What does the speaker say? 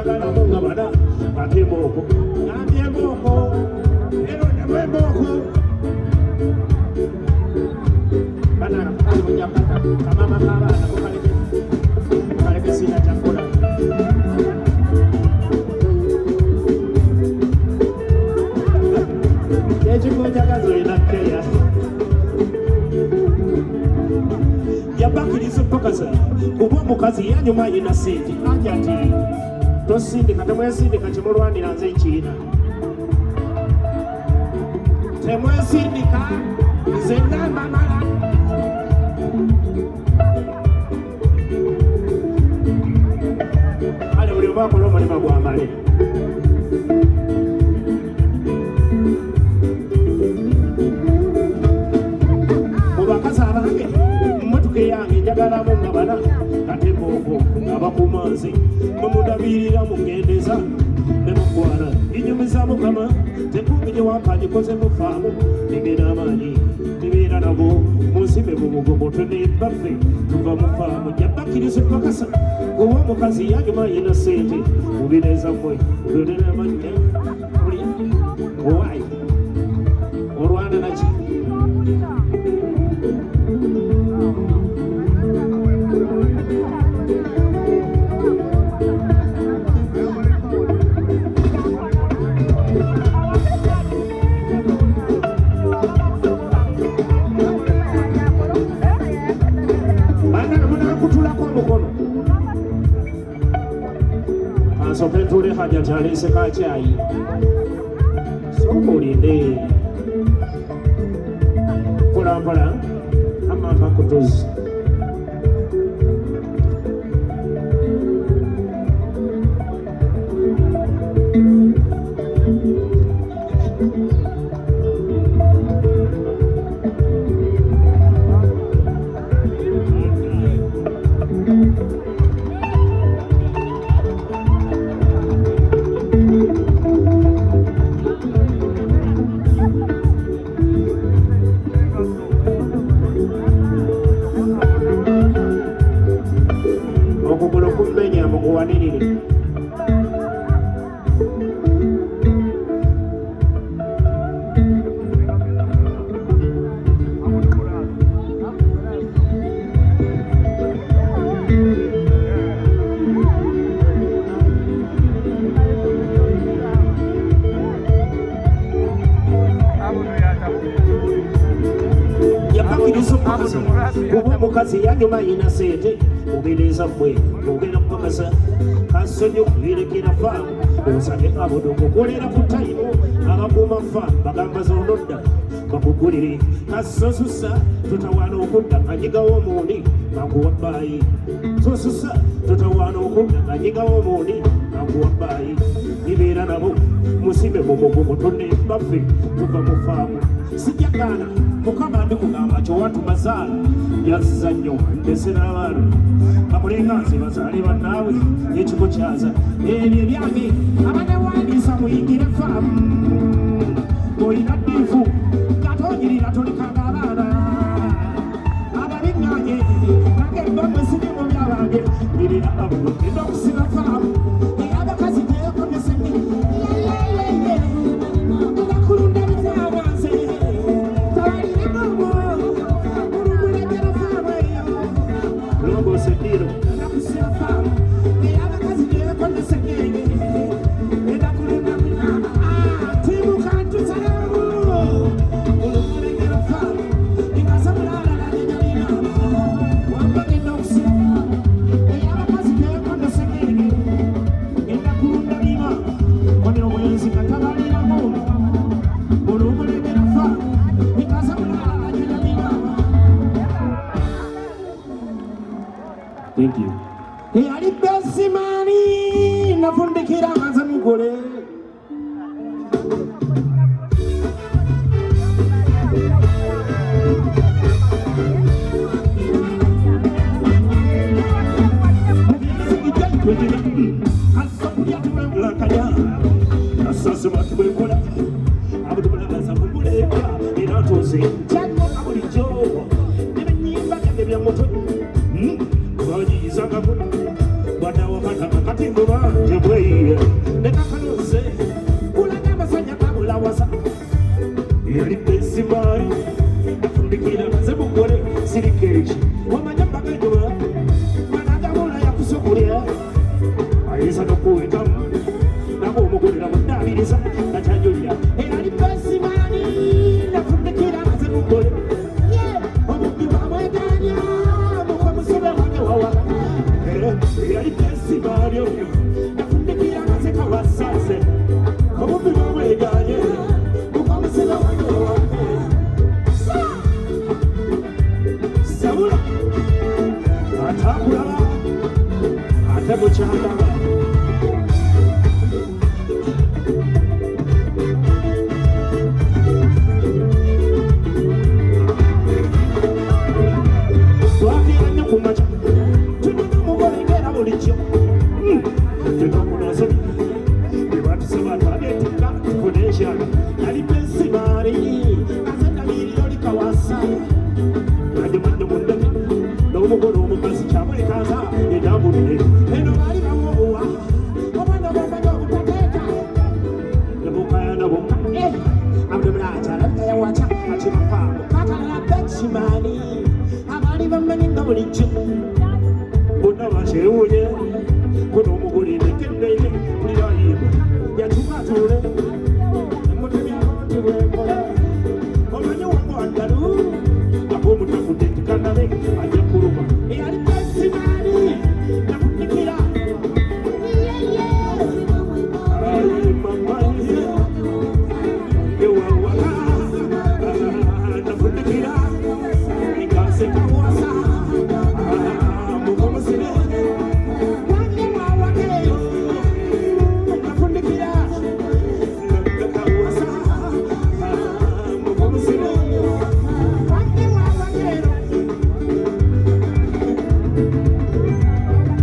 njagala munga bana ate boko ngambye boko ero ne boko bana kali mujapata kama makala na kale kesina chakula Ejiko jagazo inakea Yabakirizo pokaza Kubwa mukazi ya nyuma inasindi Ajati Tosindika temwesindika chimurwanira nze China Temwesindika Zenda mamala Ale uli wako loma ni magwambale Mubakaza abange Mmotuke yange njagala munga bana Kate boko abakumanzi Mumudabirira mugendeza Nemukwana inyumiza mukama Tekubije wampanye koze mufamu Nigena amanyi Nibira nabo Musime mumugobo tune bafe Tuva mufamu Jabakirizo pakasa Kuwa mukazi ya nyuma ina sente Ubineza mwe Udodele amanyi Uli Uwai Urwana na chi Sopetule haja tale seka chai Sokulinde Pula Ama makutuzi Kuwa mukazi ya nyuma ina sente Ubineza mwe Ugena mpakasa Kasonyo kuhirekina famu Usake abudungu kulera kutaimu Agakuma famu Bagamba zondoda Bakuguliri Kasosusa Tutawana okunda Anyiga womuni Makuwabayi Sosusa Tutawana okunda Anyiga womuni Makuwabayi Ibera nabo Musime mumugumu Tune bafe Tuva mufamu Sijakana Mukama ndi kugamba kyo watu mazala Yaziza nnyo ndesera abantu Bamulenganzi bazali bannawe Ekiko kyaza Ebyo byange Abanewandiisa muyingire famu Oyina ddiifu Gatonyirira tolikanga abaana Ababiŋŋaanye Nange mbamwe siri mu byabange Birira abulu Enda okusiba famu Abakazi teyekomese Ngakulunda bizaabanze Logo Sendiro Nakusia famu Abakazi teyekomese Enda kulunda Timu kantu salamu Ulumulegera famu Ingasa mulala na nijalina Wambage ndoksi Abakazi teyekomese Enda kulunda bima Kone omwenzi katabalira mungu Ulumulegera famu Ingasa mulala na nijalina Thank you. Hey, Ali Bessimani, nafundikira maza mugole. Bada wakata makati mbuba jebweye nekakanoze kulaga amasanya kabula wasa yali pesimari afundikira naze mugole sirikeeki wamanya mbagajola managabula yakusokulya ayinza nokuwetamu nabo omugolera mudabiriza